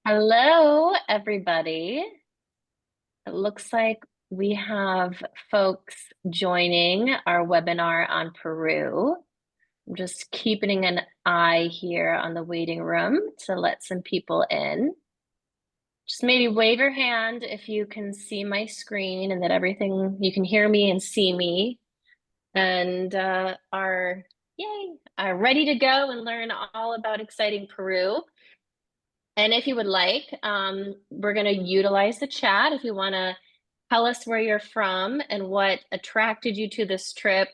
Hello, everybody. It looks like we have folks joining our webinar on Peru. I'm just keeping an eye here on the waiting room to let some people in. Just maybe wave your hand if you can see my screen and that everything, you can hear me and see me and are ready to go and learn all about exciting Peru. And if you would like, we're going to utilize the chat if you want to tell us where you're from and what attracted you to this trip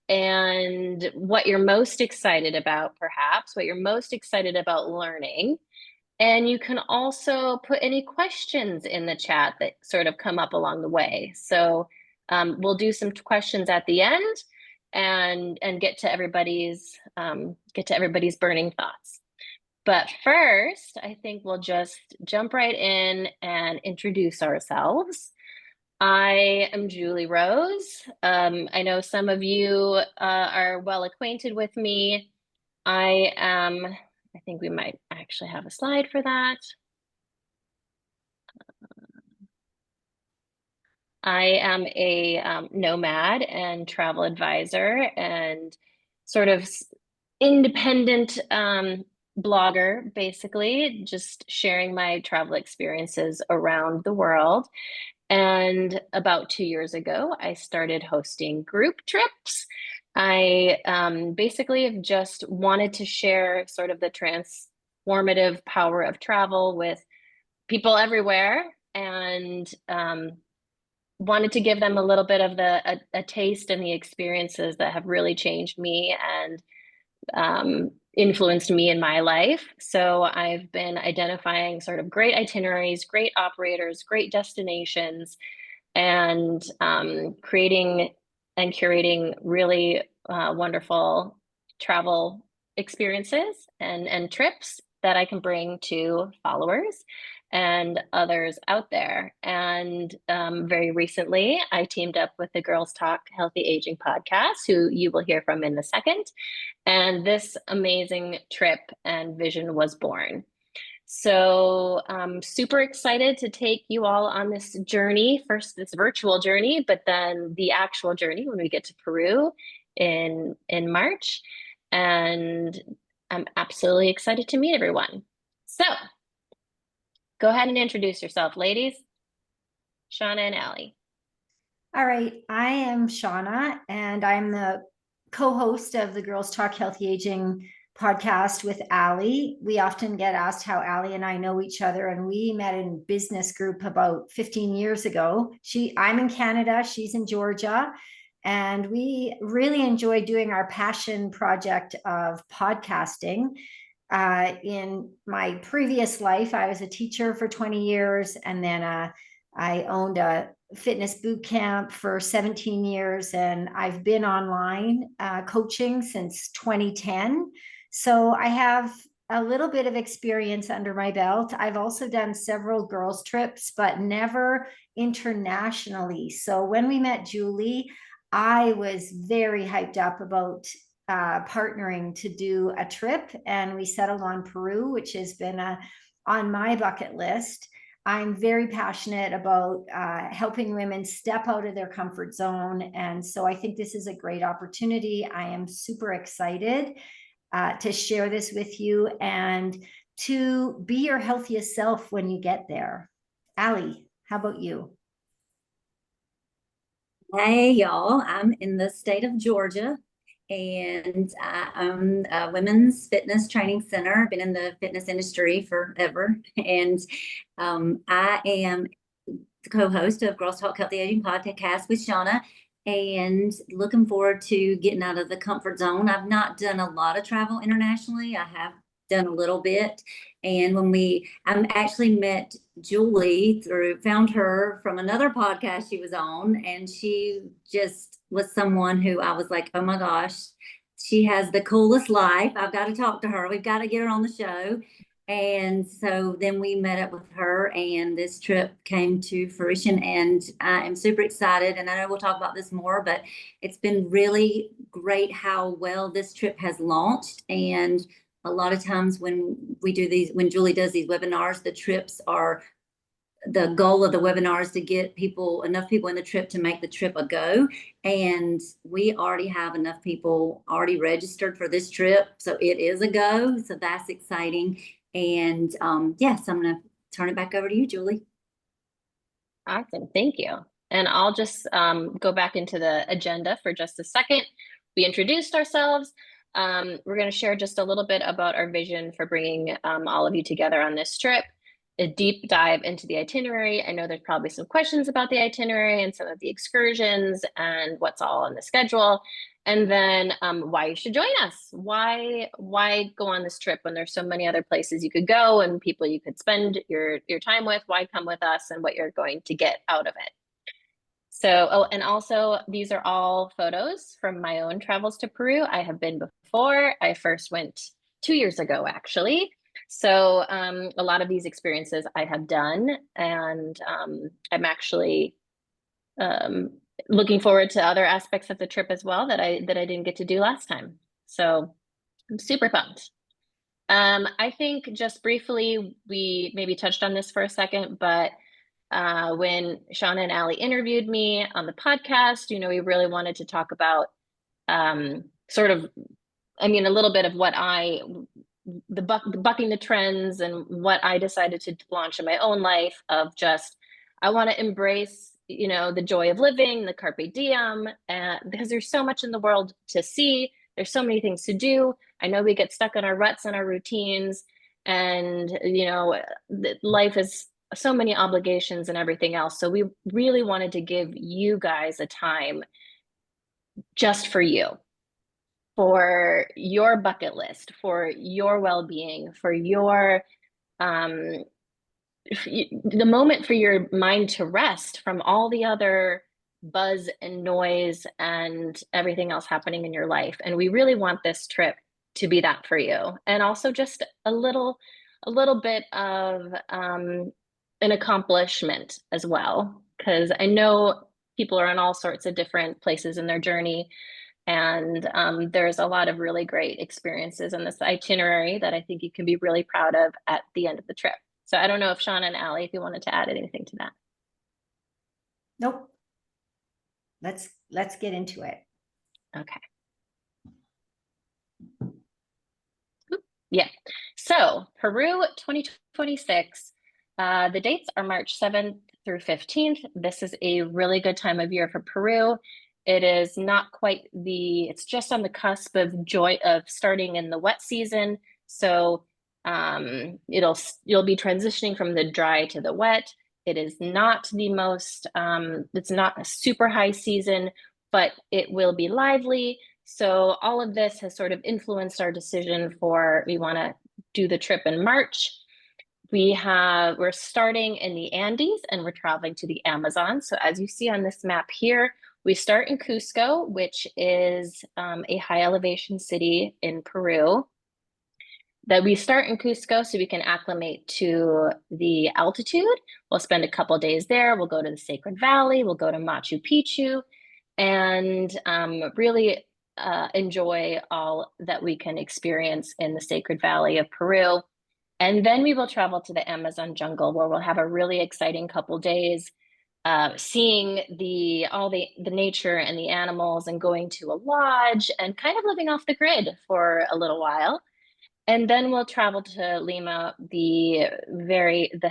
and what you're most excited about, perhaps, what you're most excited about learning. And you can also put any questions in the chat that sort of come up along the way. So we'll do some questions at the end and get to everybody's burning thoughts. But first, I think we'll just jump right in and introduce ourselves. I am Julie Rose. I know some of you are well acquainted with me. I think we might actually have a slide for that. I am a nomad and travel advisor and sort of independent blogger, basically, just sharing my travel experiences around the world. And about 2 years ago, I started hosting group trips. I basically have just wanted to share sort of the transformative power of travel with people everywhere and wanted to give them a little bit of a taste and the experiences that have really changed me and influenced me in my life. So I've been identifying sort of great itineraries, great operators, great destinations, and creating and curating really wonderful travel experiences and trips that I can bring to followers and others out there. And very recently, I teamed up with the Girls Talk Healthy Aging podcast, who you will hear from in a second. And this amazing trip and vision was born. So I'm super excited to take you all on this journey, first this virtual journey, but then the actual journey when we get to Peru in March. And I'm absolutely excited to meet everyone. So go ahead and introduce yourself, ladies. Shawna and Alli. All right, I am Shawna, and I'm the co-host of the Girls Talk Healthy Aging podcast with Alli. We often get asked how Alli and I know each other, and we met in business group about 15 years ago. I'm in Canada, she's in Georgia, and we really enjoy doing our passion project of podcasting. In my previous life, I was a teacher for 20 years, and then I owned a fitness boot camp for 17 years, and I've been online coaching since 2010. So I have a little bit of experience under my belt. I've also done several girls' trips, but never internationally. So when we met Julie, I was very hyped up about partnering to do a trip, and we settled on Peru, which has been on my bucket list. I'm very passionate about helping women step out of their comfort zone. And so I think this is a great opportunity. I am super excited to share this with you and to be your healthiest self when you get there. Alli, how about you? Hey, y'all. I'm in the state of Georgia and I own a women's fitness training center. I've been in the fitness industry forever. And I am the co-host of Girls Talk Healthy Aging podcast with Shawna and looking forward to getting out of the comfort zone. I've not done a lot of travel internationally. I have done a little bit. And I actually met Julie found her from another podcast she was on. And she just was someone who I was like, oh my gosh, she has the coolest life. I've got to talk to her. We've got to get her on the show. And so then we met up with her and this trip came to fruition, and I am super excited. And I know we'll talk about this more, but it's been really great how well this trip has launched, and a lot of times when when Julie does these webinars, the goal of the webinar is to get enough people in the trip to make the trip a go. And we already have enough people already registered for this trip. So it is a go. So that's exciting. And yes, I'm going to turn it back over to you, Julie. Awesome. Thank you. And I'll just go back into the agenda for just a second. We introduced ourselves. We're going to share just a little bit about our vision for bringing all of you together on this trip. A deep dive into the itinerary. I know there's probably some questions about the itinerary and some of the excursions and what's all on the schedule. And then why you should join us. Why go on this trip when there's so many other places you could go and people you could spend your time with? Why come with us and what you're going to get out of it? So, oh, and also these are all photos from my own travels to Peru. I have been before. I first went 2 years ago, actually. So a lot of these experiences I have done, and I'm actually looking forward to other aspects of the trip as well that I didn't get to do last time. So I'm super pumped. I think just briefly, we maybe touched on this for a second, but when Shawna and Alli interviewed me on the podcast, we really wanted to talk about sort of, a little bit of what the bucking the trends and what I decided to launch in my own life of just, I want to embrace, the joy of living, the carpe diem, because there's so much in the world to see. There's so many things to do. I know we get stuck in our ruts and our routines, and, life is so many obligations and everything else. So we really wanted to give you guys a time just for you, for your bucket list, for your well-being, for your the moment for your mind to rest from all the other buzz and noise and everything else happening in your life. And we really want this trip to be that for you. And also just a little bit of an accomplishment as well, because I know people are in all sorts of different places in their journey. And there's a lot of really great experiences in this itinerary that I think you can be really proud of at the end of the trip. So I don't know if Shawna and Alli, if you wanted to add anything to that. Nope. Let's get into it. Okay. Yeah. So Peru 2026, the dates are March 7th through 15th. This is a really good time of year for Peru. It is not quite it's just on the cusp of starting in the wet season. So you'll be transitioning from the dry to the wet. It is not the most, it's not a super high season, but it will be lively. So all of this has sort of influenced our decision we want to do the trip in March. We're starting in the Andes and we're traveling to the Amazon. So as you see on this map here, we start in Cusco, which is a high elevation city in Peru. That we start in Cusco so we can acclimate to the altitude. We'll spend a couple days there. We'll go to the Sacred Valley. We'll go to Machu Picchu and really enjoy all that we can experience in the Sacred Valley of Peru. And then we will travel to the Amazon jungle, where we'll have a really exciting couple days seeing all the nature and the animals, and going to a lodge and kind of living off the grid for a little while. And then we'll travel to Lima, the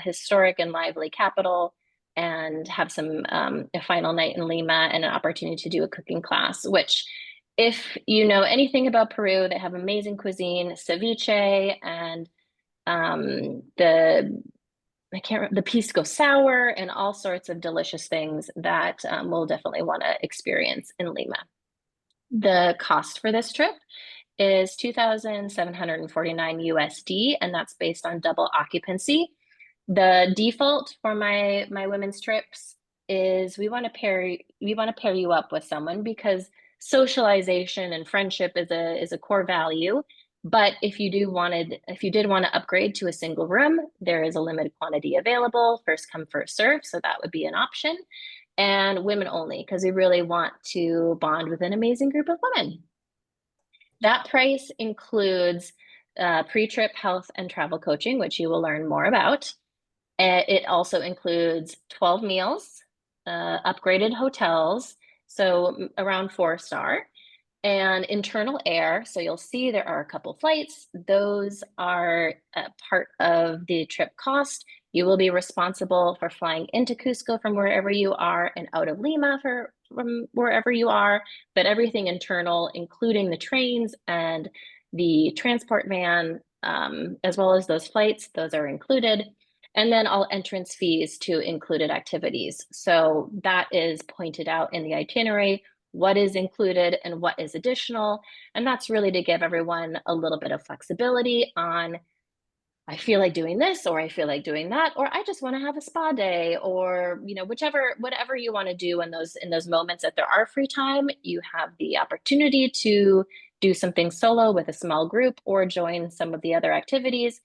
historic and lively capital, and have a final night in Lima and an opportunity to do a cooking class, which, if you know anything about Peru, they have amazing cuisine, ceviche, and the pisco sour, and all sorts of delicious things that we'll definitely want to experience in Lima. The cost for this trip is 2,749 USD, and that's based on double occupancy. The default for my women's trips is we want to pair you up with someone, because socialization and friendship is a core value. But if you did want to upgrade to a single room, there is a limited quantity available, first come, first serve. So that would be an option. And women only, because we really want to bond with an amazing group of women. That price includes pre-trip health and travel coaching, which you will learn more about. It also includes 12 meals, upgraded hotels, so around 4-star, and internal air. So you'll see there are a couple flights. Those are part of the trip cost. You will be responsible for flying into Cusco from wherever you are and out of Lima from wherever you are, but everything internal, including the trains and the transport van, as well as those flights, those are included. And then all entrance fees to included activities. So that is pointed out in the itinerary, what is included and what is additional. And that's really to give everyone a little bit of flexibility on, I feel like doing this, or I feel like doing that, or I just want to have a spa day, or whatever you want to do in those moments that there are free time. You have the opportunity to do something solo with a small group, or join some of the other activities,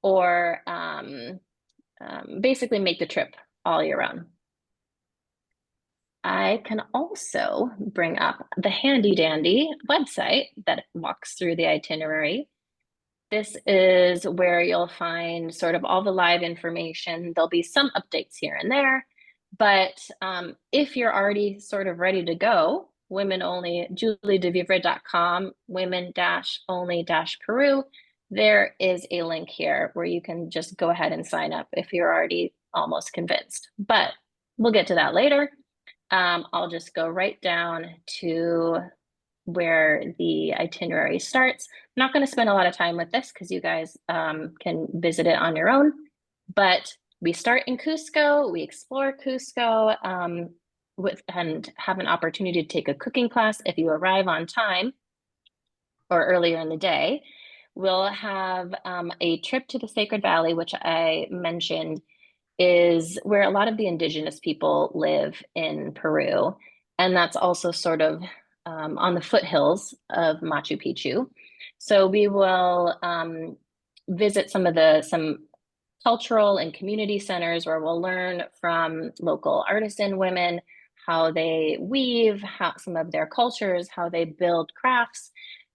or basically make the trip all your own. I can also bring up the handy dandy website that walks through the itinerary. This is where you'll find sort of all the live information. There'll be some updates here and there, but if you're already sort of ready to go, women only, juliedevivre.com, women-only-Peru, there is a link here where you can just go ahead and sign up if you're already almost convinced, but we'll get to that later. I'll just go right down to where the itinerary starts. I'm not going to spend a lot of time with this because you guys can visit it on your own, but we start in Cusco, we explore Cusco and have an opportunity to take a cooking class if you arrive on time or earlier in the day. We'll have a trip to the Sacred Valley, which I mentioned is where a lot of the indigenous people live in Peru. And that's also sort of on the foothills of Machu Picchu. So we will visit some cultural and community centers where we'll learn from local artisan women how they weave, how some of their cultures, how they build crafts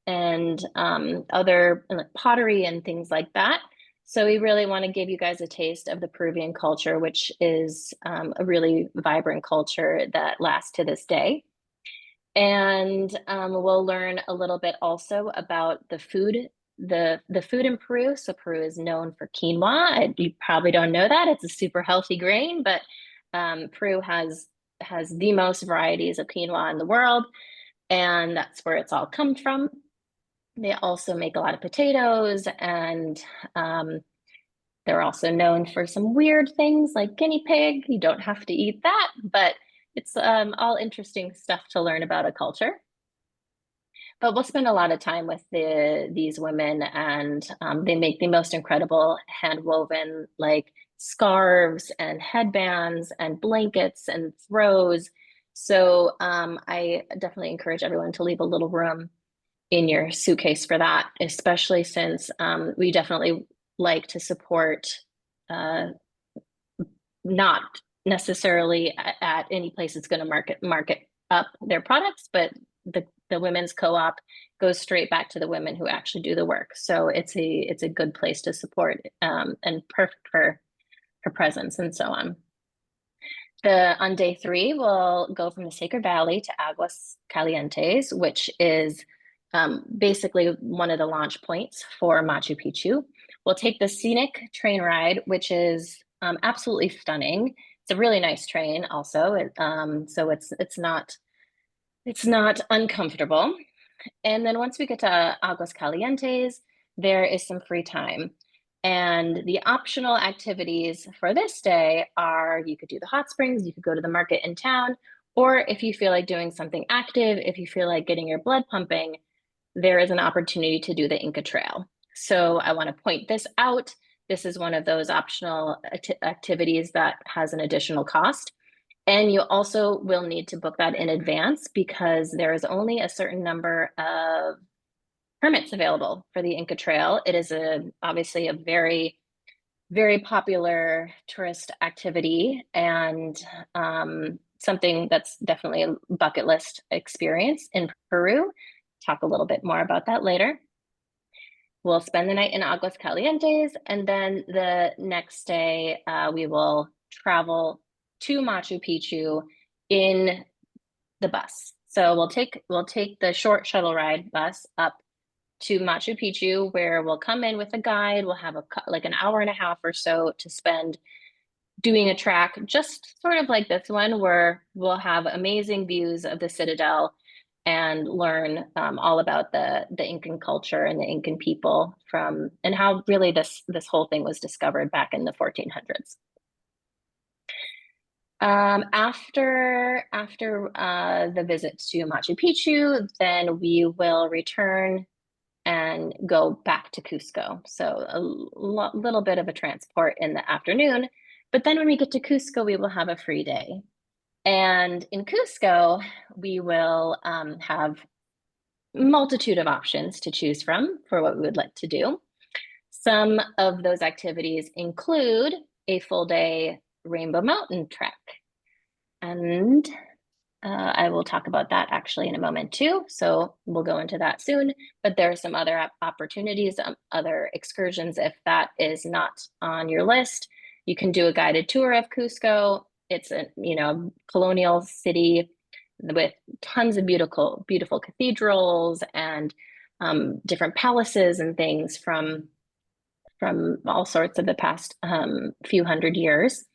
and other like pottery and things like that. So we really want to give you guys a taste of the Peruvian culture, which is a really vibrant culture that lasts to this day. And we'll learn a little bit also about the food, the food in Peru. So Peru is known for quinoa. You probably don't know that. It's a super healthy grain, but Peru has the most varieties of quinoa in the world, and that's where it's all come from. They also make a lot of potatoes, and they're also known for some weird things like guinea pig. You don't have to eat that, but it's all interesting stuff to learn about a culture. But we'll spend a lot of time with these women, and they make the most incredible hand-woven like scarves and headbands and blankets and throws. So I definitely encourage everyone to leave a little room in your suitcase for that, especially since we definitely like to support not necessarily at any place that's going to market up their products, but the women's co-op goes straight back to the women who actually do the work. So it's a good place to support and perfect for presents and so on. On day 3, we'll go from the Sacred Valley to Aguas Calientes, which is basically one of the launch points for Machu Picchu. We'll take the scenic train ride, which is absolutely stunning. It's a really nice train also. So it's not uncomfortable. And then once we get to Aguas Calientes, there is some free time. And the optional activities for this day are you could do the hot springs, you could go to the market in town, or if you feel like doing something active, if you feel like getting your blood pumping, there is an opportunity to do the Inca Trail. So I want to point this out. This is one of those optional activities that has an additional cost. And you also will need to book that in advance because there is only a certain number of permits available for the Inca Trail. It is obviously a very, very popular tourist activity and something that's definitely a bucket list experience in Peru. Talk a little bit more about that later. We'll spend the night in Aguas Calientes, and then the next day we will travel to Machu Picchu in the bus. So we'll take the short shuttle ride bus up to Machu Picchu, where we'll come in with a guide. We'll have like an hour and a half or so to spend doing a track, just sort of like this one, where we'll have amazing views of the citadel and learn all about the Incan culture and the Incan people and how really this whole thing was discovered back in the 1400s. After the visit to Machu Picchu, then we will return and go back to Cusco. So a little bit of a transport in the afternoon, but then when we get to Cusco, we will have a free day. And in Cusco, we will have multitude of options to choose from for what we would like to do. Some of those activities include a full day Rainbow Mountain trek. And I will talk about that actually in a moment too. So we'll go into that soon, but there are some other opportunities, other excursions. If that is not on your list, you can do a guided tour of Cusco. It's a, colonial city with tons of beautiful cathedrals and different palaces and things from all sorts of the past few hundred years.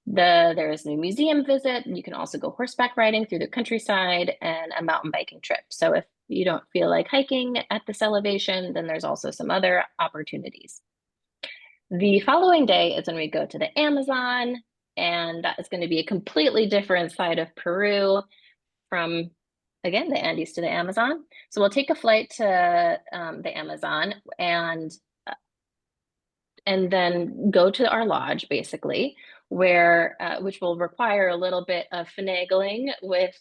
There's a museum visit. You can also go horseback riding through the countryside and a mountain biking trip. So if you don't feel like hiking at this elevation, then there's also some other opportunities. The following day is when we go to the Amazon, and that is going to be a completely different side of Peru from, again, the Andes to the Amazon. So we'll take a flight to the Amazon and then go to our lodge, basically, where which will require a little bit of finagling with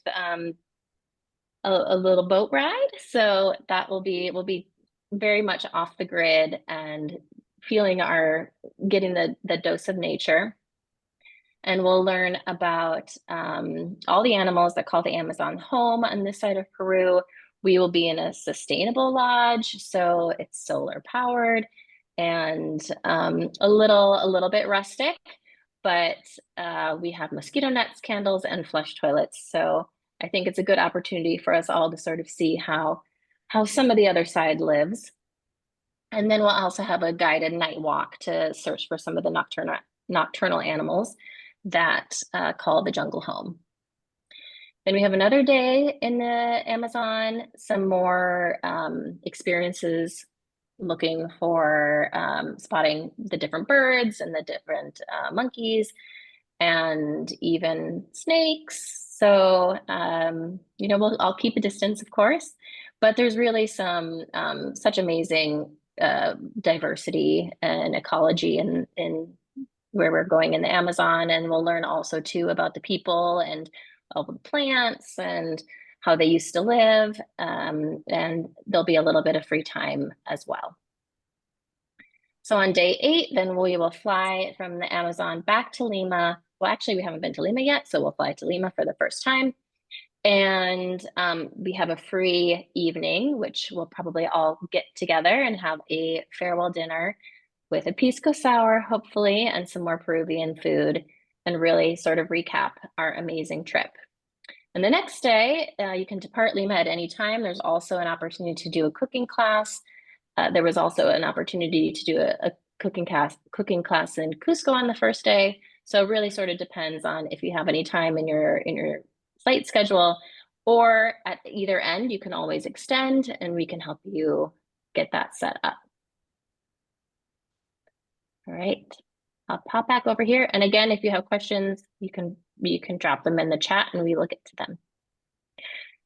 a little boat ride. So that will be very much off the grid and getting the dose of nature. And we'll learn about all the animals that call the Amazon home on this side of Peru. We will be in a sustainable lodge, so it's solar powered and a little bit rustic, but we have mosquito nets, candles, and flush toilets. So I think it's a good opportunity for us all to sort of see how some of the other side lives. And then we'll also have a guided night walk to search for some of the nocturnal animals that call the jungle home. Then we have another day in the Amazon, some more experiences looking for spotting the different birds and the different monkeys and even snakes. So, I'll keep a distance, of course, but there's really such amazing diversity and ecology in where we're going in the Amazon. And we'll learn also too about the people and all the plants and how they used to live. And there'll be a little bit of free time as well. So on day 8, then we will fly from the Amazon back to Lima. Well, actually, we haven't been to Lima yet, so we'll fly to Lima for the first time. And we have a free evening, which we'll probably all get together and have a farewell dinner with a pisco sour, hopefully, and some more Peruvian food, and really sort of recap our amazing trip. And the next day, you can depart Lima at any time. There's also an opportunity to do a cooking class. There was also an opportunity to do a cooking class in Cusco on the first day. So it really sort of depends on if you have any time in your flight schedule, or at either end, you can always extend and we can help you get that set up. All right, I'll pop back over here. And again, if you have questions, you can drop them in the chat and we will get to them.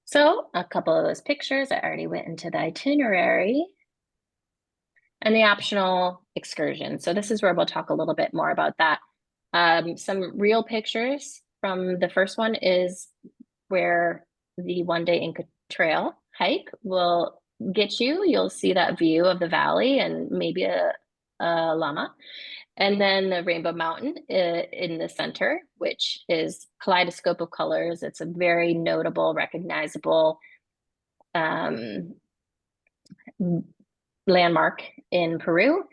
So a couple of those pictures, I already went into the itinerary and the optional excursion. So this is where we'll talk a little bit more about that. Some real pictures from the first one is where the one-day Inca Trail hike will get you. You'll see that view of the valley and maybe a llama. And then the Rainbow Mountain in the center, which is kaleidoscope of colors. It's a very notable, recognizable landmark in Peru,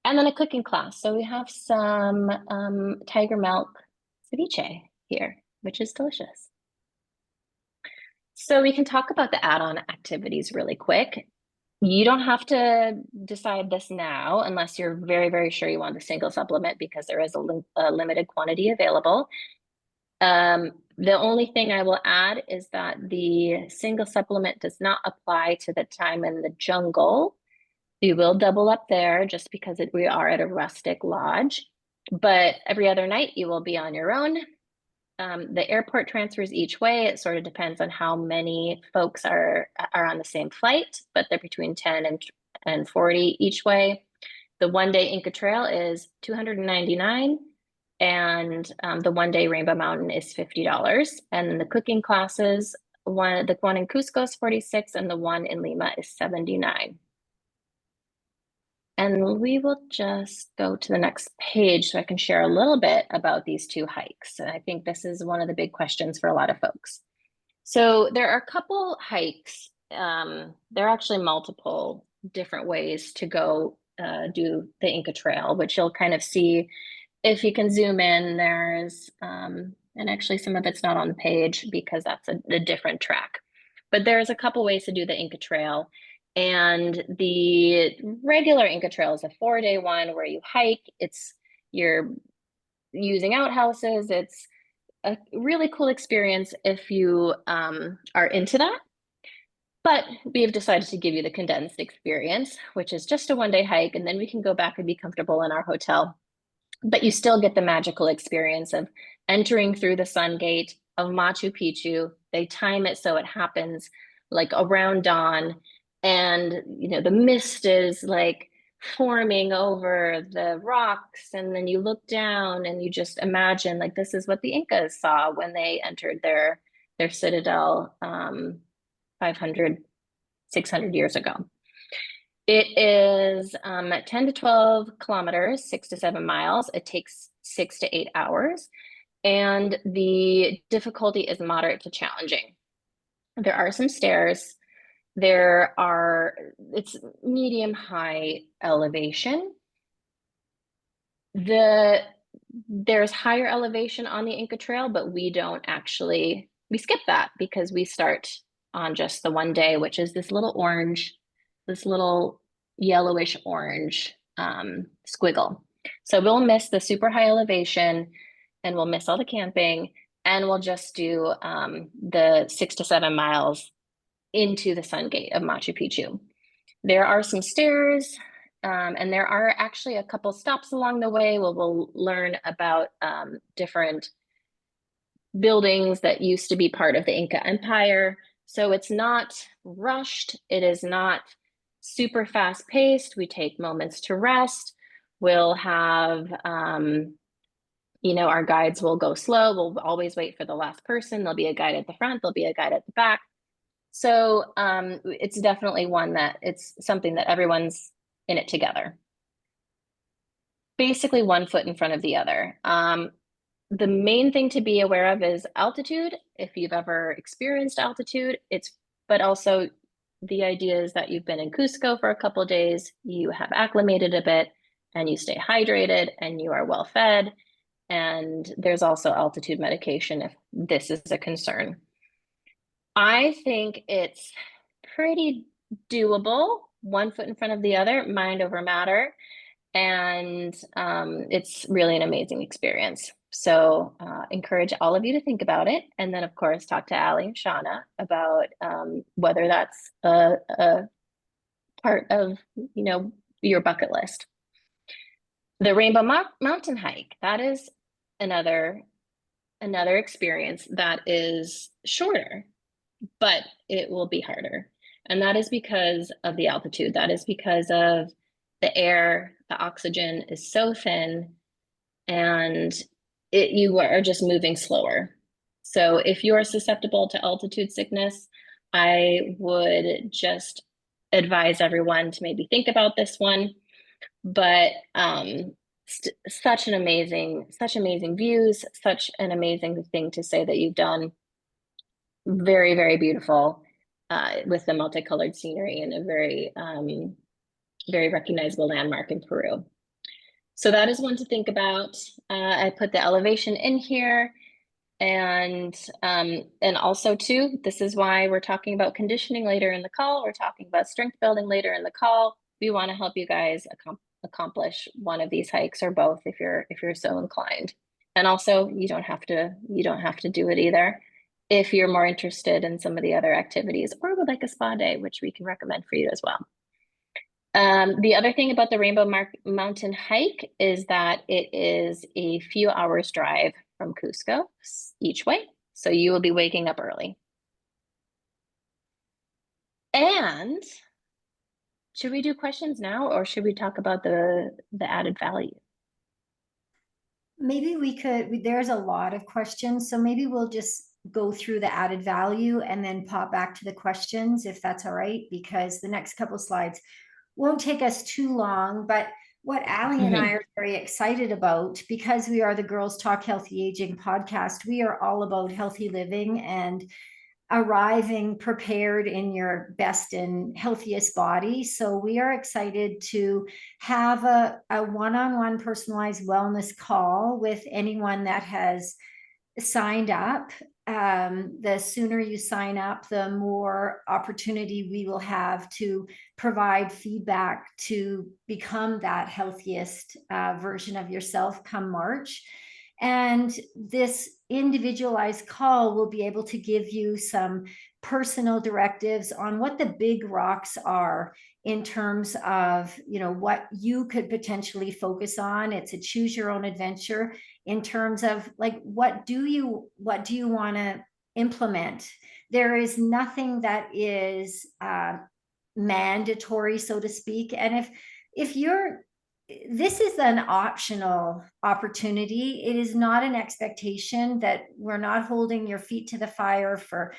and then a cooking class. So we have some tiger milk ceviche here, which is delicious. So we can talk about the add-on activities really quick. You don't have to decide this now unless you're very, very sure you want the single supplement, because there is a limited quantity available. The only thing I will add is that the single supplement does not apply to the time in the jungle. You will double up there just because we are at a rustic lodge, but every other night you will be on your own. The airport transfers each way. It sort of depends on how many folks are on the same flight, but they're between 10 and 40 each way. The 1-day Inca Trail is $299, and the 1-day Rainbow Mountain is $50. And then the cooking classes, the one in Cusco is $46, and the one in Lima is $79. And we will just go to the next page so I can share a little bit about these two hikes. And I think this is one of the big questions for a lot of folks. So there are a couple hikes. There are actually multiple different ways to go do the Inca Trail, which you'll kind of see if you can zoom in. There's, and actually some of it's not on the page because that's a different track. But there's a couple ways to do the Inca Trail. And the regular Inca Trail is a 4-day one where you hike. You're using outhouses. It's a really cool experience if you are into that. But we have decided to give you the condensed experience, which is just a 1-day hike, and then we can go back and be comfortable in our hotel. But you still get the magical experience of entering through the sun gate of Machu Picchu. They time it so it happens like around dawn. And, the mist is like forming over the rocks. And then you look down and you just imagine like this is what the Incas saw when they entered their citadel 500, 600 years ago. It is 10 to 12 kilometers, 6 to 7 miles. It takes 6 to 8 hours. And the difficulty is moderate to challenging. There are some stairs. It's medium high elevation. There's higher elevation on the Inca Trail, but we skip that because we start on just the 1 day, which is this little yellowish orange squiggle. So we'll miss the super high elevation, and we'll miss all the camping, and we'll just do the 6 to 7 miles into the sun gate of Machu Picchu. There are some stairs, and there are actually a couple stops along the way where we'll learn about different buildings that used to be part of the Inca Empire. So it's not rushed. It is not super fast paced. We take moments to rest. We'll have, our guides will go slow. We'll always wait for the last person. There'll be a guide at the front. There'll be a guide at the back. So it's definitely it's something that everyone's in it together. Basically 1 foot in front of the other. The main thing to be aware of is altitude. If you've ever experienced altitude, but also the idea is that you've been in Cusco for a couple of days, you have acclimated a bit, and you stay hydrated, and you are well fed. And there's also altitude medication if this is a concern. I think it's pretty doable, 1 foot in front of the other, mind over matter. And it's really an amazing experience. So encourage all of you to think about it. And then, of course, talk to Alli and Shawna about whether that's a part of, your bucket list. The Rainbow Mountain hike, that is another experience that is shorter, but it will be harder. And that is because of the altitude. That is because of the air, the oxygen is so thin, and you are just moving slower. So if you are susceptible to altitude sickness, I would just advise everyone to maybe think about this one. But such amazing views, such an amazing thing to say that you've done. Very, very beautiful with the multicolored scenery and a very very recognizable landmark in Peru. So that is one to think about. I put the elevation in here. And also too, this is why we're talking about conditioning later in the call. We're talking about strength building later in the call. We want to help you guys accomplish one of these hikes or both if you're so inclined. And also, you don't have to do it either if you're more interested in some of the other activities or would like a spa day, which we can recommend for you as well. The other thing about the Rainbow Mountain hike is that it is a few hours drive from Cusco each way. So you will be waking up early. And should we do questions now, or should we talk about the added value? Maybe we could, there's a lot of questions, so maybe we'll just go through the added value and then pop back to the questions, if that's all right, because the next couple slides won't take us too long. But what Alli and I are very excited about, because we are the Girls Talk Healthy Aging podcast, we are all about healthy living and arriving prepared in your best and healthiest body. So we are excited to have a one-on-one personalized wellness call with anyone that has signed up. The sooner you sign up, the more opportunity we will have to provide feedback to become that healthiest version of yourself come March. And this individualized call will be able to give you some personal directives on what the big rocks are in terms of, you know, what you could potentially focus on. It's a choose your own adventure in terms of like, what do you want to implement? There is nothing that is mandatory, so to speak. And if you're, this is an optional opportunity. It is not an expectation. That we're not holding your feet to the fire for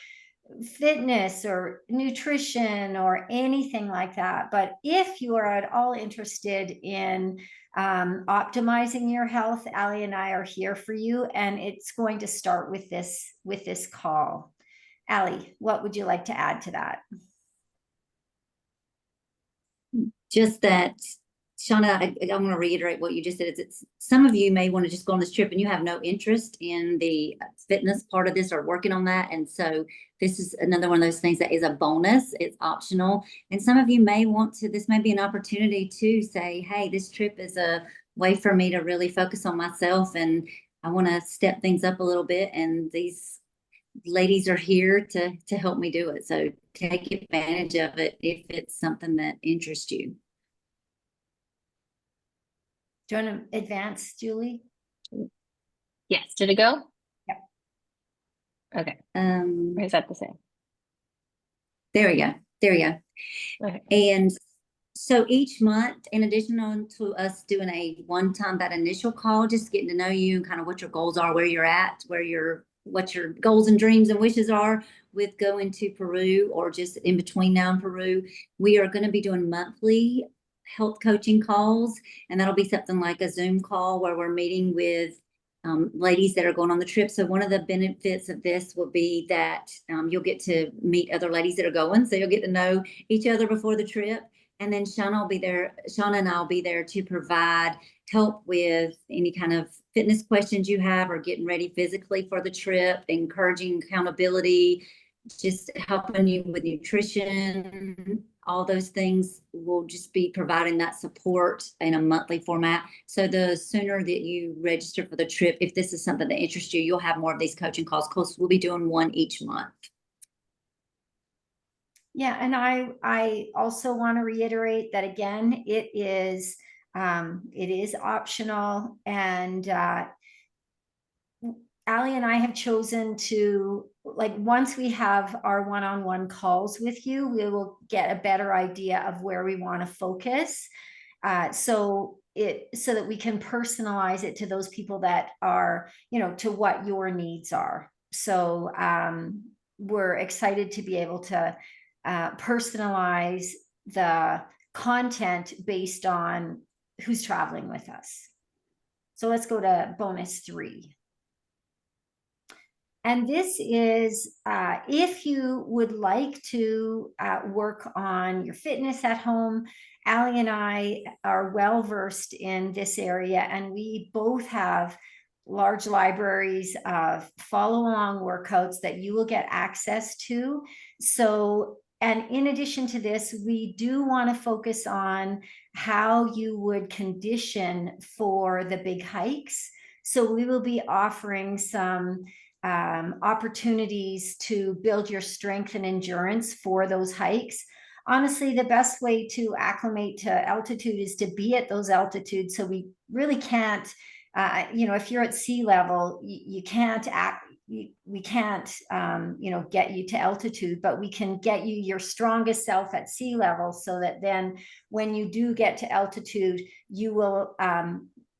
fitness or nutrition or anything like that. But if you are at all interested in optimizing your health, Alli and I are here for you, and it's going to start with this call. Alli, what would you like to add to that? Just that, Shawna, I want to reiterate what you just said. It's some of you may want to just go on this trip and you have no interest in the fitness part of this or working on that. And so this is another one of those things that is a bonus. It's optional. And some of you may want to, this may be an opportunity to say, hey, this trip is a way for me to really focus on myself and I want to step things up a little bit. And these ladies are here to help me do it. So take advantage of it if it's something that interests you. Do you want to advance, Julie? Yes. Did it go? Yep. Okay. Or is that the same? There we go. There we go. Okay. And so each month, in addition to us doing a one-time, that initial call, just getting to know you, kind of what your goals are, where you're at, what your goals and dreams and wishes are with going to Peru or just in between now in Peru, we are going to be doing monthly health coaching calls. And that'll be something like a Zoom call where we're meeting with ladies that are going on the trip. So one of the benefits of this will be that you'll get to meet other ladies that are going. So you'll get to know each other before the trip. And then Shawna will be there. Shawna and I'll be there to provide help with any kind of fitness questions you have or getting ready physically for the trip, encouraging accountability, just helping you with nutrition, all those things. Will just be providing that support in a monthly format. So the sooner that you register for the trip, if this is something that interests you, you'll have more of these coaching calls because we'll be doing one each month. Yeah, and I also want to reiterate that again, it is optional, and Alli and I have chosen to, like, once we have our one-on-one calls with you, we will get a better idea of where we want to focus, so that we can personalize it to those people that are, you know, to what your needs are. So we're excited to be able to personalize the content based on who's traveling with us. So let's go to bonus 3. And this is if you would like to work on your fitness at home. Alli and I are well versed in this area, and we both have large libraries of follow along workouts that you will get access to. So, and in addition to this, we do want to focus on how you would condition for the big hikes. So we will be offering some opportunities to build your strength and endurance for those hikes. Honestly, the best way to acclimate to altitude is to be at those altitudes. So we really can't, if you're at sea level, you can't we can't, get you to altitude, but we can get you your strongest self at sea level, so that then when you do get to altitude, you will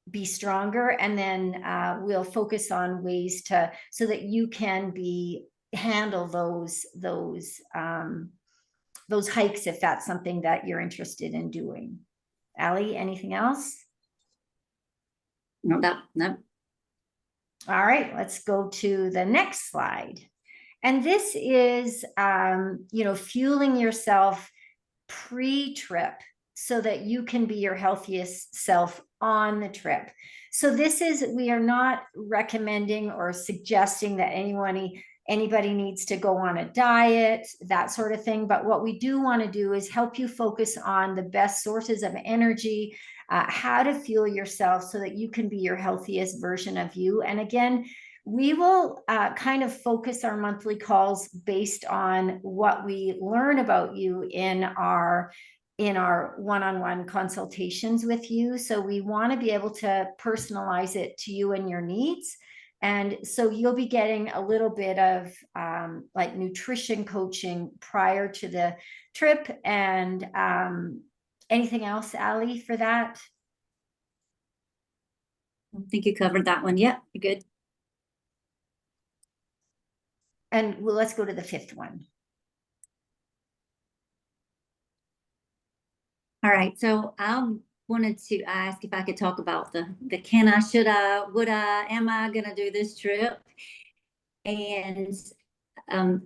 be stronger. And then we'll focus on ways to, so that you can handle those hikes, if that's something that you're interested in doing. Alli, anything else? No. All right, let's go to the next slide. And this is, fueling yourself pre-trip so that you can be your healthiest self on the trip. So we are not recommending or suggesting that anybody needs to go on a diet, that sort of thing. But what we do want to do is help you focus on the best sources of energy, how to fuel yourself so that you can be your healthiest version of you. And again, we will kind of focus our monthly calls based on what we learn about you in our one-on-one consultations with you. So we want to be able to personalize it to you and your needs. And so you'll be getting a little bit of like nutrition coaching prior to the trip. And anything else, Alli, for that? I think you covered that one. Yeah, you're good. And let's go to the fifth one. All right, so I wanted to ask if I could talk about the can I, should I, would I, am I going to do this trip? And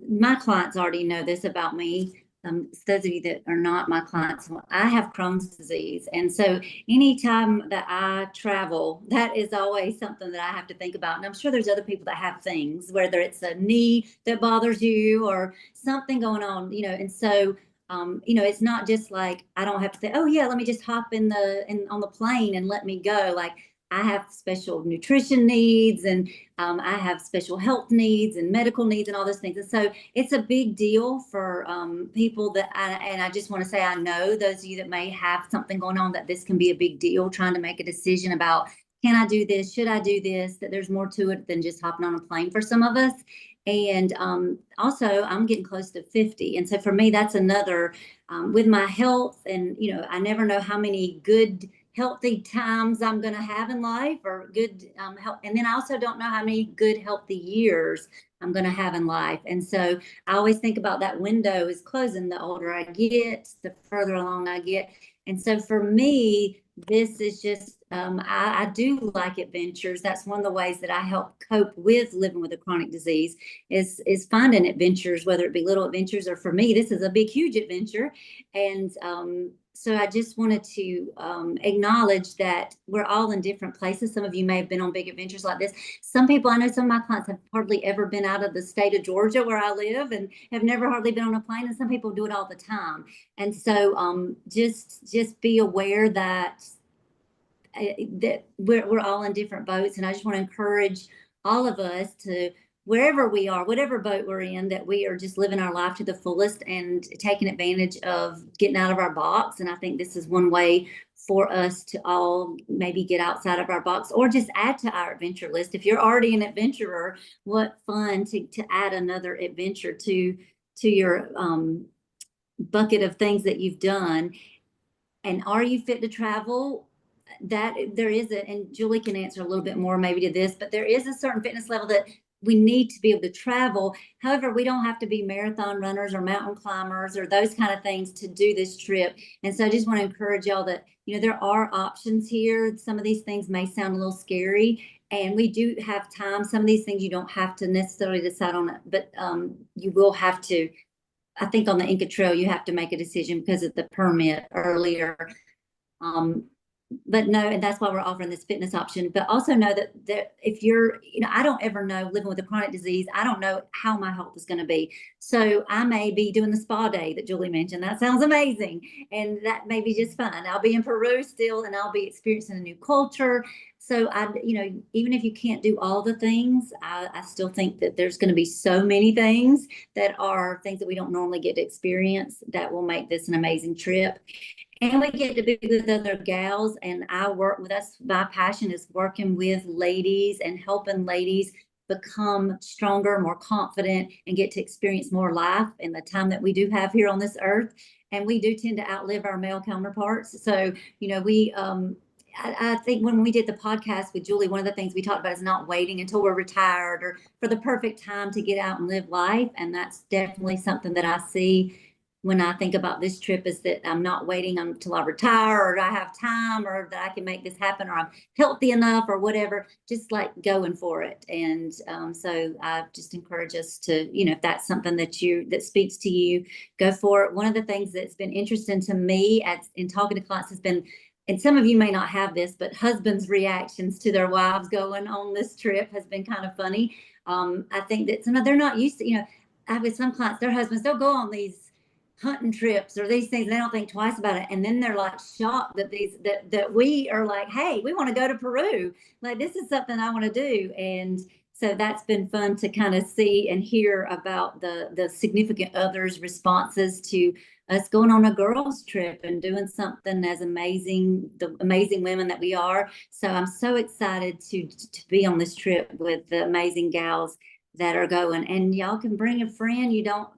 my clients already know this about me. Those of you that are not my clients, I have Crohn's disease. And so anytime that I travel, that is always something that I have to think about. And I'm sure there's other people that have things, whether it's a knee that bothers you or something going on, and so it's not just like I don't have to say, oh yeah, let me just hop on the plane and let me go. Like I have special nutrition needs, and I have special health needs and medical needs and all those things. And so it's a big deal for people and I just want to say, I know those of you that may have something going on, that this can be a big deal, trying to make a decision about, can I do this? Should I do this? That there's more to it than just hopping on a plane for some of us. And also I'm getting close to 50. And so for me, that's another, with my health, and, I never know how many good, healthy times I'm going to have in life, or good health. And then I also don't know how many good, healthy years I'm going to have in life. And so I always think about that window is closing. The older I get, the further along I get. And so for me, this is just, I do like adventures. That's one of the ways that I help cope with living with a chronic disease is finding adventures, whether it be little adventures, or for me, this is a big, huge adventure. And so I just wanted to acknowledge that we're all in different places. Some of you may have been on big adventures like this. Some people, I know some of my clients have hardly ever been out of the state of Georgia where I live, and have never hardly been on a plane. And some people do it all the time. And so just be aware that we're all in different boats. And I just want to encourage all of us to, wherever we are, whatever boat we're in, that we are just living our life to the fullest and taking advantage of getting out of our box. And I think this is one way for us to all maybe get outside of our box, or just add to our adventure list. If you're already an adventurer, what fun to add another adventure to your bucket of things that you've done. And are you fit to travel? That there is and Julie can answer a little bit more maybe to this, but there is a certain fitness level that we need to be able to travel. However, we don't have to be marathon runners or mountain climbers or those kind of things to do this trip. And so I just want to encourage y'all that, there are options here. Some of these things may sound a little scary, And we do have time. Some of these things you don't have to necessarily decide on it, but you will have to. I think on the Inca Trail, you have to make a decision because of the permit earlier. But no, and that's why we're offering this fitness option. But also know that if you're, I don't ever know, living with a chronic disease, I don't know how my health is going to be. So I may be doing the spa day that Julie mentioned. That sounds amazing. And that may be just fun. I'll be in Peru still, and I'll be experiencing a new culture. So even if you can't do all the things, I still think that there's going to be so many things that are things that we don't normally get to experience that will make this an amazing trip. And we get to be with other gals, and my passion is working with ladies and helping ladies become stronger, more confident, and get to experience more life in the time that we do have here on this earth. And we do tend to outlive our male counterparts. So, I think when we did the podcast with Julie, one of the things we talked about is not waiting until we're retired or for the perfect time to get out and live life. And that's definitely something that I see when I think about this trip, is that I'm not waiting until I retire or I have time or that I can make this happen or I'm healthy enough or whatever, just like going for it. And so I just encourage us to, if that's something that speaks to you, go for it. One of the things that's been interesting to me in talking to clients has been, and some of you may not have this, but husbands' reactions to their wives going on this trip has been kind of funny. I think that they're not used to, I have with some clients, their husbands, they'll go on these hunting trips or these things, and they don't think twice about it, and then they're like shocked that we are like, hey, we want to go to Peru, like this is something I want to do. And so that's been fun to kind of see and hear about the significant others' responses to us going on a girls trip and doing something as amazing, the amazing women that we are. So I'm so excited to be on this trip with the amazing gals that are going. And y'all can bring a friend. You don't,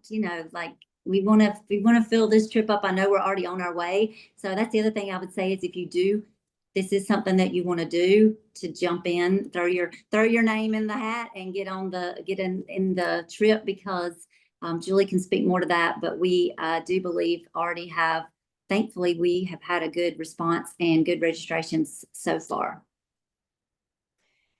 like, we want to fill this trip up. I know we're already on our way. So that's the other thing I would say is, if you do, this is something that you want to do, to jump in, throw your name in the hat and get in the trip, because Julie can speak more to that. But we do believe thankfully we have had a good response and good registrations so far.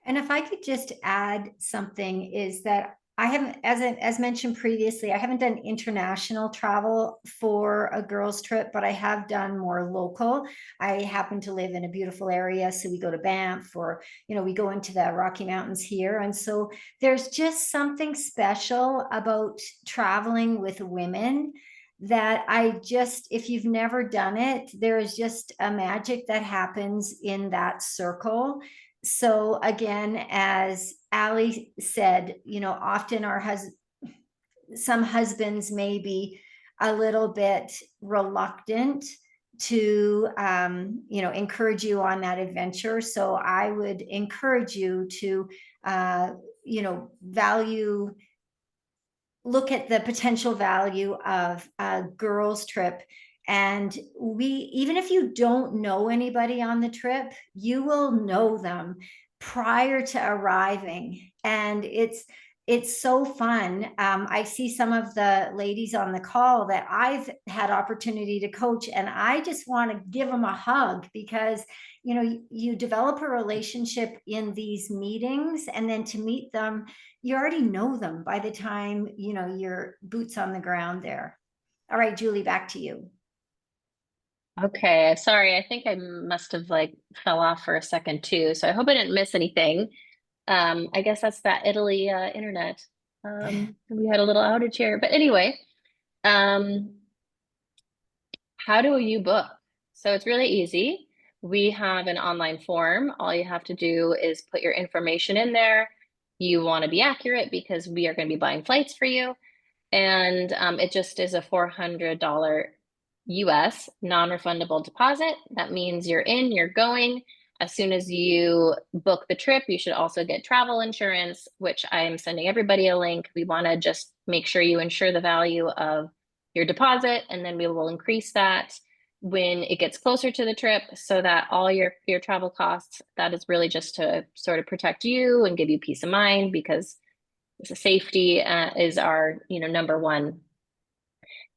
And if I could just add something, is that I haven't, as mentioned previously, I haven't done international travel for a girls' trip, but I have done more local. I happen to live in a beautiful area, so we go to Banff, or we go into the Rocky Mountains here. And so there's just something special about traveling with women that if you've never done it, there is just a magic that happens in that circle. So again, as Alli said, often some husbands may be a little bit reluctant to, encourage you on that adventure. So I would encourage you to, look at the potential value of a girls' trip. And even if you don't know anybody on the trip, you will know them prior to arriving. And it's so fun. I see some of the ladies on the call that I've had opportunity to coach, and I just want to give them a hug, because you develop a relationship in these meetings, and then to meet them, you already know them by the time your boots on the ground there. All right, Julie, back to you. Okay, sorry, I think I must have fell off for a second too, so I hope I didn't miss anything. I guess that's that Italy internet. We had a little outage here, but anyway, how do you book? So it's really easy. We have an online form. All you have to do is put your information in there. You want to be accurate because we are going to be buying flights for you. And it just is a $400 US non-refundable deposit. That means you're going. As soon as you book the trip, you should also get travel insurance, which I am sending everybody a link. We want to just make sure you insure the value of your deposit, and then we will increase that when it gets closer to the trip, so that all your travel costs, that is really just to sort of protect you and give you peace of mind, because safety is our number one.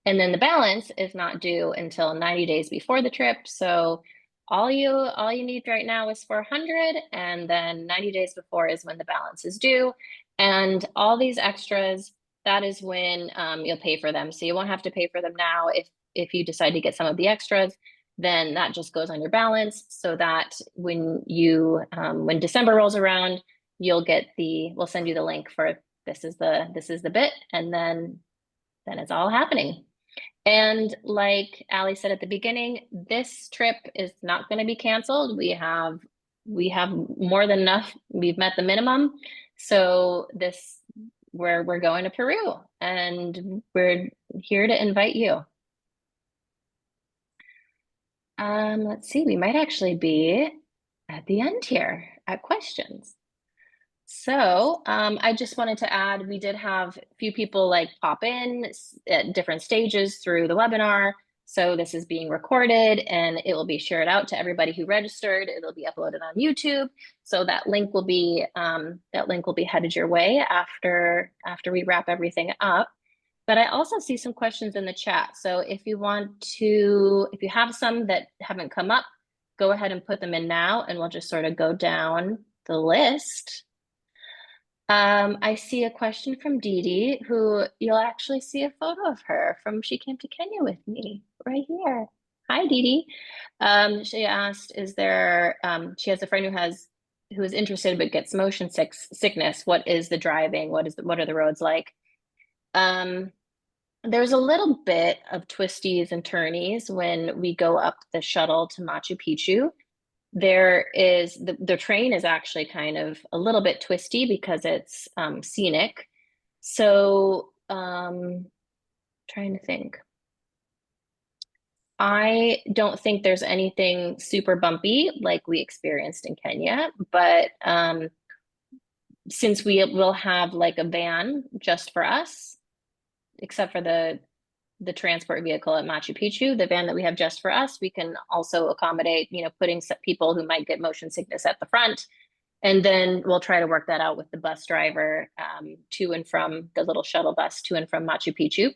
And then the balance is not due until 90 days before the trip. So all you need right now is 400, and then 90 days before is when the balance is due. And all these extras, that is when you'll pay for them. So you won't have to pay for them now. If you decide to get some of the extras, then that just goes on your balance, so that when when December rolls around, we'll send you the link for this is the bit, and then it's all happening. And like Alli said at the beginning, this trip is not going to be canceled. We have more than enough. We've met the minimum. So we're going to Peru, and we're here to invite you. Let's see, we might actually be at the end here at questions. So I just wanted to add, we did have a few people like pop in at different stages through the webinar. So this is being recorded, and it will be shared out to everybody who registered. It'll be uploaded on YouTube. So that link will be headed your way after we wrap everything up. But I also see some questions in the chat. So if you have some that haven't come up, go ahead and put them in now, and we'll just sort of go down the list. I see a question from Dee Dee, who you'll actually see a photo of her from she came to Kenya with me right here. Hi, Dee Dee. She asked, she has a friend who is interested but gets motion sickness. What is the driving? What are the roads like? There's a little bit of twisties and turnies when we go up the shuttle to Machu Picchu. The train is actually kind of a little bit twisty because it's scenic. So trying to think. I don't think there's anything super bumpy like we experienced in Kenya, but since we will have like a van just for us, except for the transport vehicle at Machu Picchu, the van that we have just for us, we can also accommodate, putting some people who might get motion sickness at the front. And then we'll try to work that out with the bus driver to and from the little shuttle bus to and from Machu Picchu.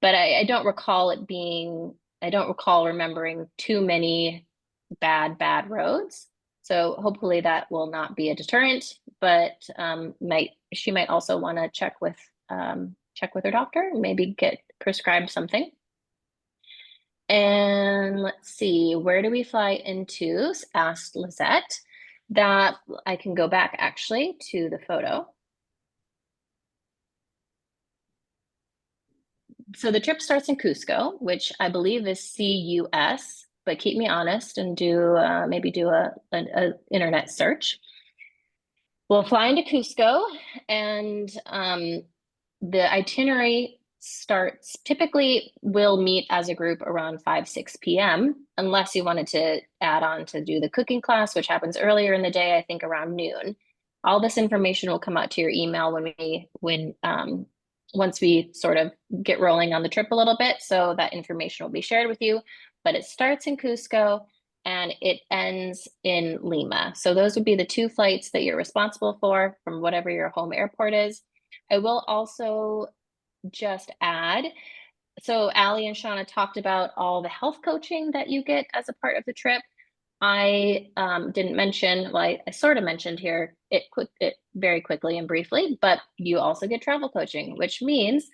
But I don't recall remembering too many bad roads. So hopefully that will not be a deterrent, but she might also want to check with her doctor and maybe get prescribed something. And let's see, where do we fly into? Asked Lizette. That I can go back actually to the photo. So the trip starts in Cusco, which I believe is CUS, but keep me honest and maybe do a internet search. We'll fly into Cusco, and the itinerary typically we'll meet as a group around 5-6 p.m. unless you wanted to add on to do the cooking class, which happens earlier in the day, I think around noon. All this information will come out to your email once we sort of get rolling on the trip a little bit. So that information will be shared with you, but it starts in Cusco and it ends in Lima. So those would be the 2 flights that you're responsible for from whatever your home airport is. I will also just add, so Alli and Shawna talked about all the health coaching that you get as a part of the trip. I didn't mention, well, I sort of mentioned here it very quickly and briefly, but you also get travel coaching, which means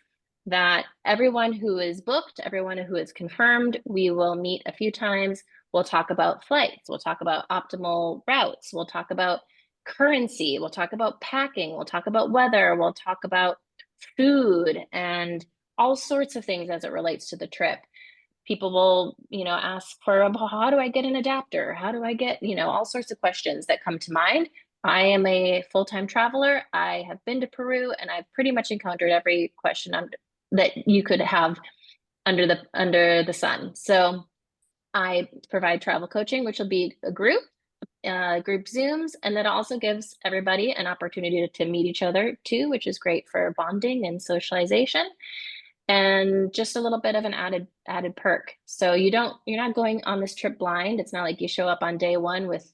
that everyone who is booked, everyone who is confirmed, we will meet a few times. We'll talk about flights, we'll talk about optimal routes, we'll talk about currency, we'll talk about packing, we'll talk about weather, we'll talk about food, and all sorts of things as it relates to the trip. People will, ask for, how do I get an adapter? How do I get, all sorts of questions that come to mind. I am a full-time traveler. I have been to Peru, and I've pretty much encountered every question that you could have under the sun. So I provide travel coaching, which will be a group Zooms, and that also gives everybody an opportunity to meet each other too, which is great for bonding and socialization. And just a little bit of an added perk. So you're not going on this trip blind. It's not like you show up on day one with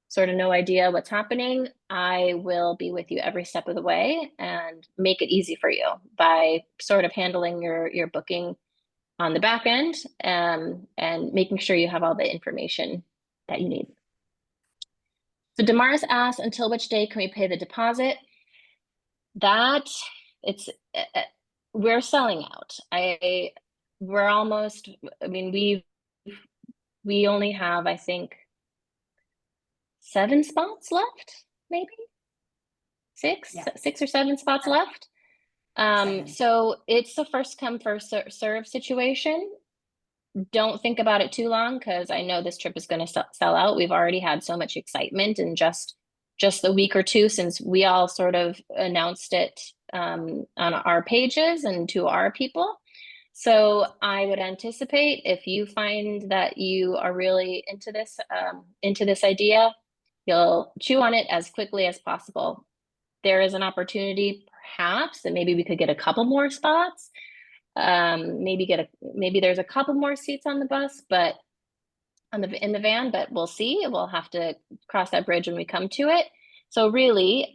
sort of no idea what's happening. I will be with you every step of the way and make it easy for you by sort of handling your booking on the back end, and making sure you have all the information that you need. So Damaris asked, until which day can we pay the deposit? That it's we're selling out. We're almost, I mean, we only have, I think, 7 spots left, maybe six, Yeah. 6 or 7 spots left. So it's a first come, first serve situation. Don't think about it too long, because I know this trip is going to sell out. We've already had so much excitement in just the week or two since we all sort of announced it on our pages and to our people. So I would anticipate, if you find that you are really into this idea, you'll chew on it as quickly as possible. There is an opportunity, perhaps, that maybe we could get a couple more spots. Maybe there's a couple more seats on the bus, but in the van, but we'll see. We'll have to cross that bridge when we come to it. So really,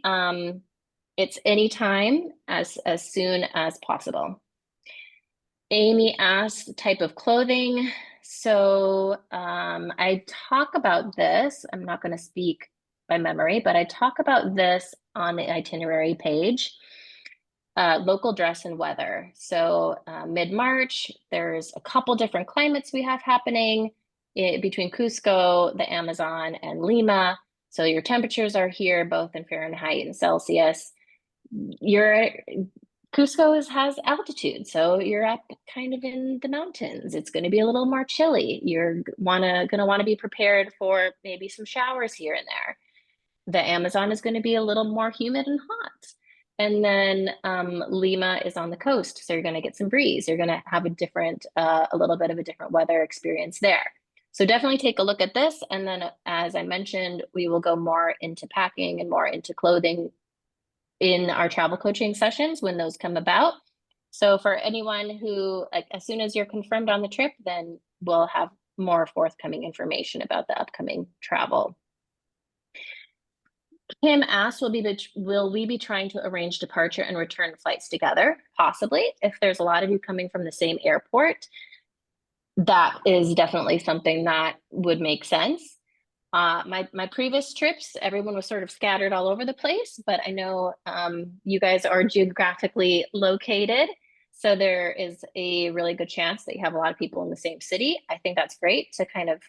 it's anytime, as soon as possible. Amy asked the type of clothing. So I talk about this. I'm not going to speak by memory, but I talk about this on the itinerary page. Local dress and weather. So mid-March, there's a couple different climates we have happening between Cusco, the Amazon, and Lima. So your temperatures are here both in Fahrenheit and Celsius. Cusco has altitude, so you're up kind of in the mountains. It's going to be a little more chilly. You're going to want to be prepared for maybe some showers here and there. The Amazon is going to be a little more humid and hot. And then Lima is on the coast, so you're going to get some breeze. You're going to have a little bit of a different weather experience there. So definitely take a look at this. And then, as I mentioned, we will go more into packing and more into clothing in our travel coaching sessions when those come about. So for anyone who, like, as soon as you're confirmed on the trip, then we'll have more forthcoming information about the upcoming travel. Kim asked, will we be trying to arrange departure and return flights together? Possibly. If there's a lot of you coming from the same airport, that is definitely something that would make sense. My previous trips, everyone was sort of scattered all over the place, but I know you guys are geographically located, so there is a really good chance that you have a lot of people in the same city. I think that's great to kind of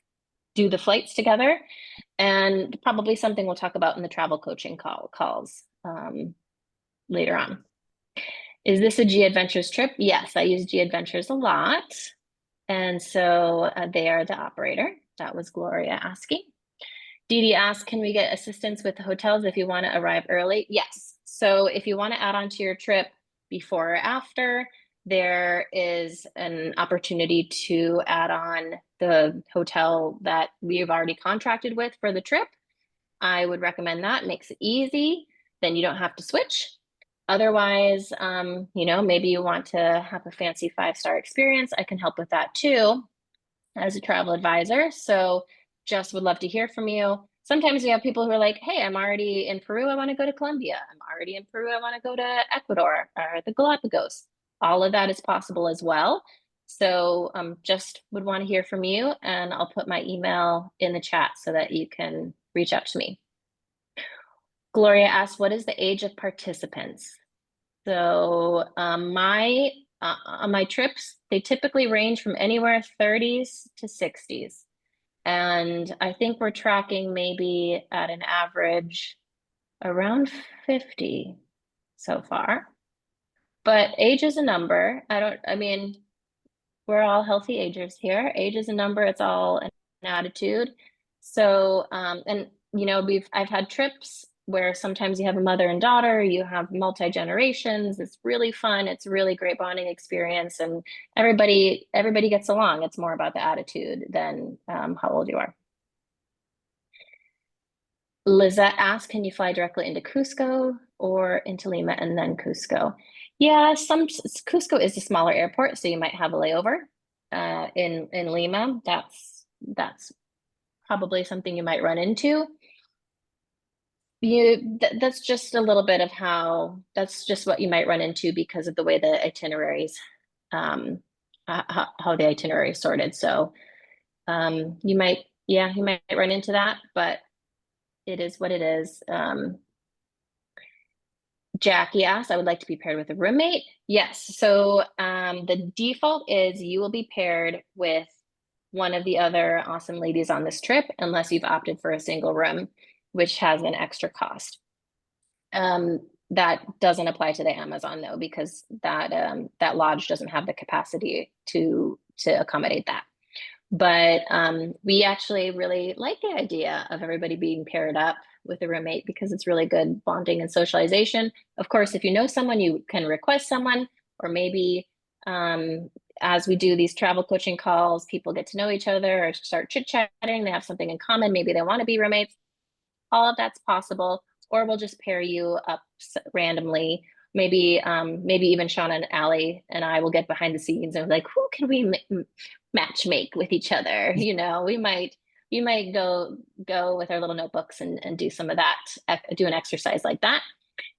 do the flights together, and probably something we'll talk about in the travel coaching calls later on. Is this a G Adventures trip? Yes, I use G Adventures a lot. And so they are the operator. That was Gloria asking. Dee Dee asked, can we get assistance with the hotels if you want to arrive early? Yes. So if you want to add on to your trip before or after, there is an opportunity to add on the hotel that we've already contracted with for the trip. I would recommend that. It makes it easy. Then you don't have to switch. Otherwise, maybe you want to have a fancy 5-star experience. I can help with that too as a travel advisor. So just would love to hear from you. Sometimes you have people who are like, hey, I'm already in Peru. I want to go to Colombia. I'm already in Peru. I want to go to Ecuador or the Galapagos. All of that is possible as well. So just would want to hear from you, and I'll put my email in the chat so that you can reach out to me. Gloria asked, what is the age of participants? So on my trips, they typically range from anywhere 30s to 60s. And I think we're tracking maybe at an average around 50 so far. But age is a number. We're all healthy agers here. Age is a number. It's all an attitude. So, I've had trips where sometimes you have a mother and daughter, you have multi-generations. It's really fun. It's a really great bonding experience, and everybody gets along. It's more about the attitude than how old you are. Lizette asked, can you fly directly into Cusco or into Lima and then Cusco? Yeah, Cusco is a smaller airport, so you might have a layover in Lima. That's probably something you might run into. That's just a little bit of that's just what you might run into because of the way the itineraries, how the itinerary is sorted. So you might Yeah, you might run into that, but it is what it is. Jackie asked, I would like to be paired with a roommate. Yes. So the default is you will be paired with one of the other awesome ladies on this trip, unless you've opted for a single room, which has an extra cost. That doesn't apply to the Amazon though, because that lodge doesn't have the capacity to accommodate that. But we actually really like the idea of everybody being paired up with a roommate because it's really good bonding and socialization. Of course, if you know someone, you can request someone, or maybe as we do these travel coaching calls, people get to know each other or start chit-chatting, they have something in common, maybe they want to be roommates. All of that's possible, or we'll just pair you up randomly. Maybe even Shawna and Alli and I will get behind the scenes and like, who can we match make with each other? We might go with our little notebooks and do some of that, do an exercise like that.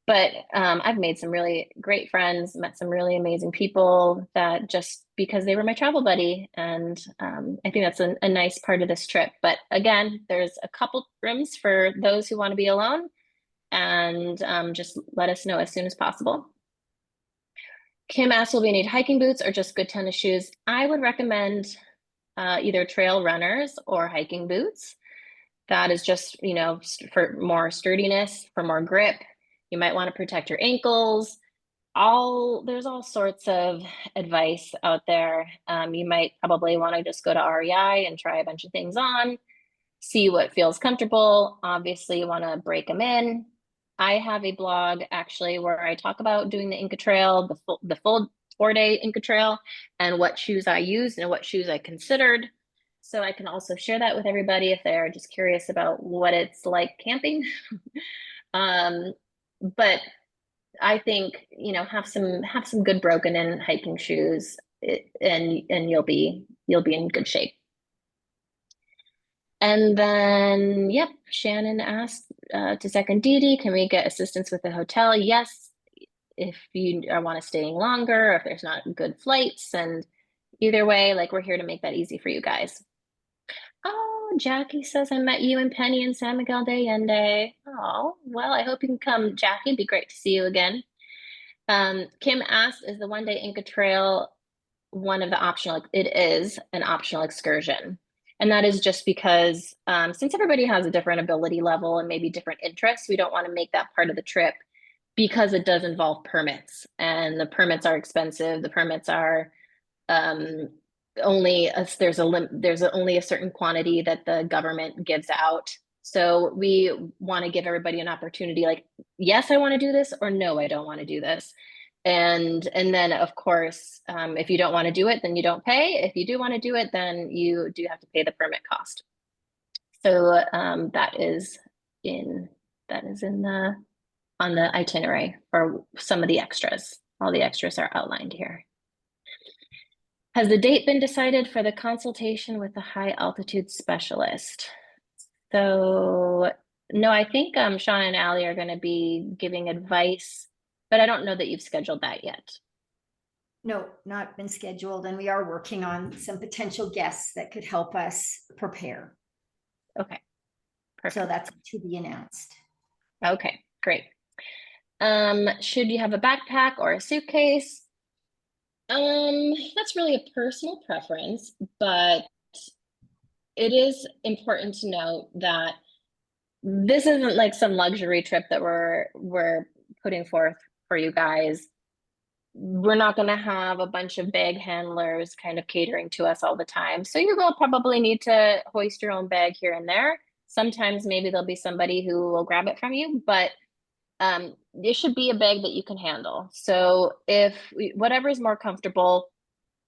But I've made some really great friends, met some really amazing people that just because they were my travel buddy. And I think that's a nice part of this trip. But again, there's a couple rooms for those who want to be alone. And just let us know as soon as possible. Kim asked, will we need hiking boots or just good tennis shoes? I would recommend either trail runners or hiking boots. That is just, for more sturdiness, for more grip. You might want to protect your ankles. There's all sorts of advice out there. You might probably want to just go to REI and try a bunch of things on, see what feels comfortable. Obviously, you want to break them in. I have a blog actually where I talk about doing the Inca Trail, the full 4-day Inca Trail, and what shoes I used and what shoes I considered. So I can also share that with everybody if they're just curious about what it's like camping. But I think, have some good broken in hiking shoes, and you'll be in good shape. And then, yep, Shannon asked to second Dee Dee, can we get assistance with the hotel? Yes, if you want to staying longer, or if there's not good flights, and either way, like we're here to make that easy for you guys. Oh, Jackie says I met you and Penny in San Miguel de Allende. Oh, well, I hope you can come, Jackie. It'd be great to see you again. Kim asked, is the 1-day Inca Trail one of the optional? It is an optional excursion. And that is just because since everybody has a different ability level and maybe different interests, we don't want to make that part of the trip because it does involve permits. And the permits are expensive. The permits are there's only a certain quantity that the government gives out. So we want to give everybody an opportunity, like, yes, I want to do this, or no, I don't want to do this. And then of course, if you don't want to do it, then you don't pay. If you do want to do it, then you do have to pay the permit cost. So that is in on the itinerary for some of the extras. All the extras are outlined here. Has the date been decided for the consultation with the high altitude specialist? So no, I think Shawna and Alli are going to be giving advice, but I don't know that you've scheduled that yet. No, not been scheduled, and we are working on some potential guests that could help us prepare. Okay, perfect. So that's to be announced. Okay, great. Should you have a backpack or a suitcase? That's really a personal preference, but it is important to note that this isn't like some luxury trip that we're putting forth for you guys. We're not going to have a bunch of bag handlers kind of catering to us all the time. So you will probably need to hoist your own bag here and there. Sometimes maybe there'll be somebody who will grab it from you, but it should be a bag that you can handle. So whatever is more comfortable,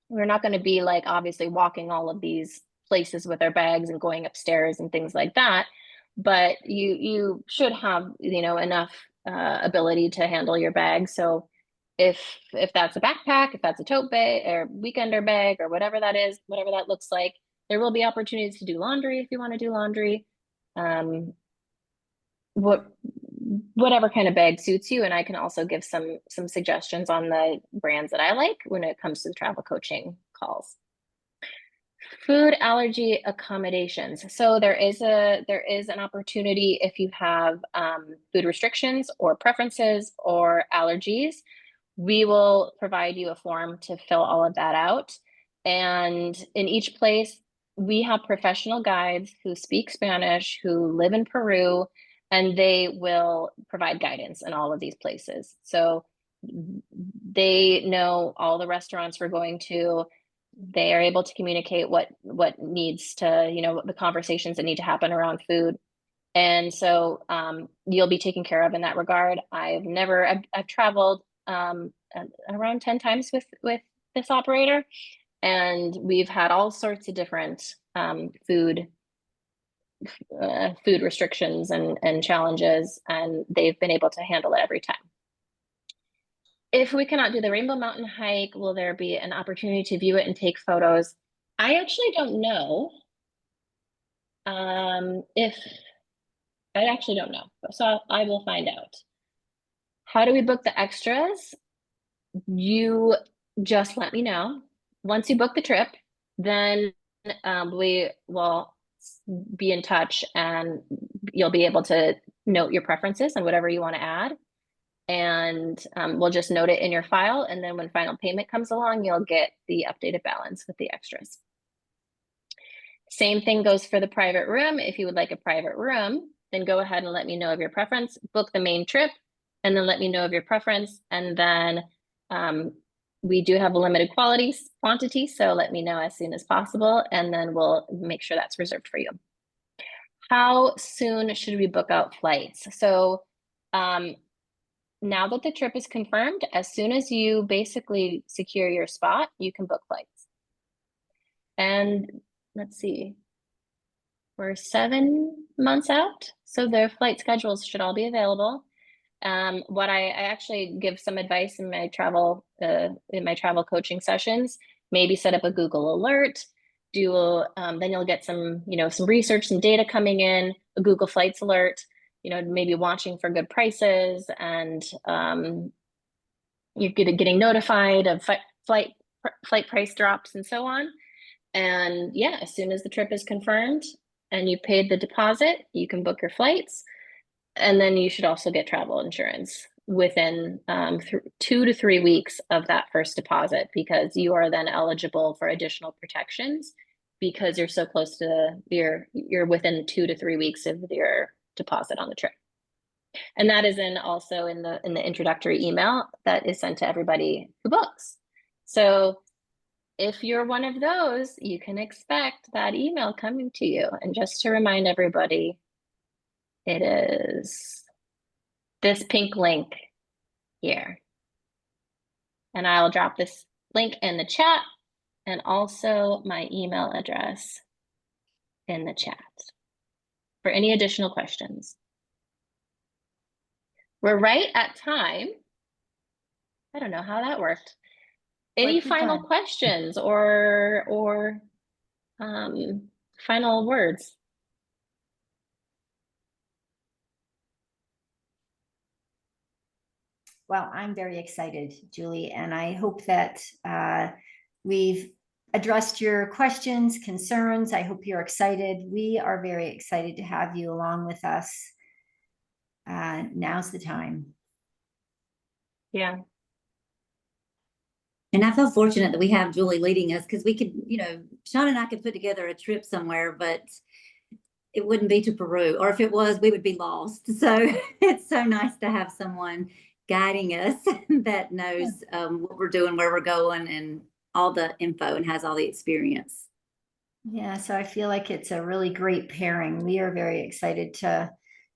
we're not going to be like obviously walking all of these places with our bags and going upstairs and things like that. But you should have enough ability to handle your bag. So if that's a backpack, if that's a tote bag or weekender bag or whatever that is, whatever that looks like, there will be opportunities to do laundry if you want to do laundry. Whatever kind of bag suits you, and I can also give some suggestions on the brands that I like when it comes to the travel coaching calls. Food allergy accommodations. So there is an opportunity if you have food restrictions or preferences or allergies. We will provide you a form to fill all of that out. And in each place, we have professional guides who speak Spanish, who live in Peru, and they will provide guidance in all of these places. So they know all the restaurants we're going to. They are able to communicate what needs to, the conversations that need to happen around food. And so you'll be taken care of in that regard. I've traveled around 10 times with this operator, and we've had all sorts of different food restrictions and challenges, and they've been able to handle it every time. If we cannot do the Rainbow Mountain hike, will there be an opportunity to view it and take photos? I actually don't know. If I actually don't know, so I will find out. How do we book the extras? You just let me know. Once you book the trip, then we will be in touch, and you'll be able to note your preferences and whatever you want to add. And we'll just note it in your file. And then when final payment comes along, you'll get the updated balance with the extras. Same thing goes for the private room. If you would like a private room, then go ahead and let me know of your preference, book the main trip, and then let me know of your preference. And then we do have a limited quantity, so let me know as soon as possible, and then we'll make sure that's reserved for you. How soon should we book out flights? So now that the trip is confirmed, as soon as you basically secure your spot, you can book flights. And let's see, we're 7 months out, so their flight schedules should all be available. What I actually give some advice in my travel coaching sessions. Maybe set up a Google alert. Then you'll get some research, some data coming in. A Google Flights alert. Maybe watching for good prices, and you're getting notified of flight price drops and so on. And yeah, as soon as the trip is confirmed and you paid the deposit, you can book your flights. And then you should also get travel insurance within 2 to 3 weeks of that first deposit, because you are then eligible for additional protections because you're so close to you're within 2 to 3 weeks of your deposit on the trip. And that is also in the introductory email that is sent to everybody who books. So if you're one of those, you can expect that email coming to you. And just to remind everybody, it is this pink link here. And I'll drop this link in the chat, and also my email address in the chat for any additional questions. We're right at time. I don't know how that worked. Any final questions or final words? Well, I'm very excited, Julie, and I hope that we've addressed your questions, concerns. I hope you're excited. We are very excited to have you along with us. Now's the time. Yeah. And I feel fortunate that we have Julie leading us, because we could, Shawna and I could put together a trip somewhere, but it wouldn't be to Peru, or if it was, we would be lost. So it's so nice to have someone guiding us that knows what we're doing, where we're going, and all the info, and has all the experience. Yeah, so I feel like it's a really great pairing. We are very excited to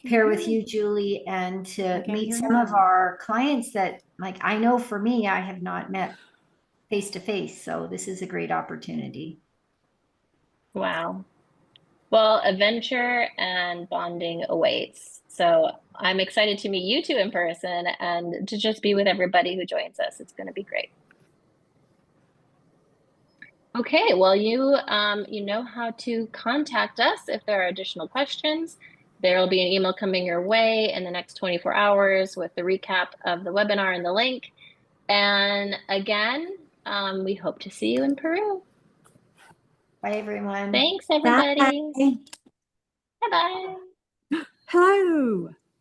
pair with you, Julie, and to meet some of our clients that, like, I know for me, I have not met face to face. So this is a great opportunity. Wow. Well, adventure and bonding awaits. So I'm excited to meet you two in person and to just be with everybody who joins us. It's going to be great. Okay, well, you know how to contact us if there are additional questions. There will be an email coming your way in the next 24 hours with the recap of the webinar and the link. And again, we hope to see you in Peru. Bye, everyone. Thanks, everybody. Bye. Bye-bye. Hello.